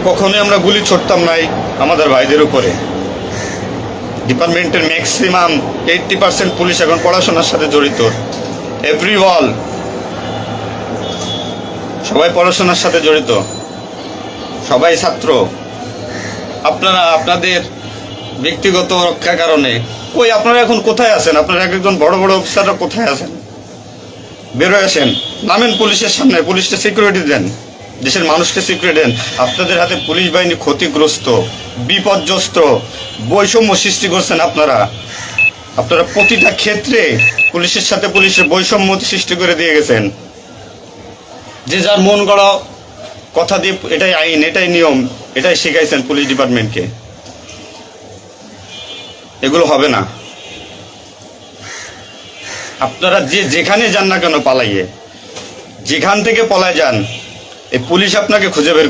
কখনোই আমরা গুলি ছুটতাম নাই আমাদের ভাইদের উপরে। ডিপার্টমেন্টের ম্যাক্সিমাম 80% পুলিশ এখন পড়াশোনার সাথে জড়িত। এভরিওয়াল সবাই পড়াশোনার সাথে জড়িত, সবাই ছাত্র। আপনারা আপনাদের ব্যক্তিগত রক্ষার কারণে কই আপনারা এখন কোথায় আছেন? আপনারা একজন বড় বড় অফিসাররা কোথায় আছেন? বেরোয় আসেন, নামেন পুলিশের সামনে, পুলিশকে সিকিউরিটি দেন, দেশের মানুষকে সিকিউরিটি দেন। আপনাদের হাতে পুলিশ বাহিনী ক্ষতিগ্রস্ত, বিপর্যস্ত, বৈষম্য সৃষ্টি করছেন আপনারা। আপনারা প্রতিটা ক্ষেত্রে পুলিশের সাথে পুলিশের বৈষম্য সৃষ্টি করে দিয়ে গেছেন। যে যার মন গড়া কথা দিয়ে এটাই আইন, এটাই নিয়ম, এটাই শিখাইছেন পুলিশ ডিপার্টমেন্টকে। এগুলো হবে না। আপনারা যে যেখানে যান না কেন পালাইয়ে, যেখান থেকে পলায় যান, এই পুলিশ আপনাকে খুঁজে বের করবে।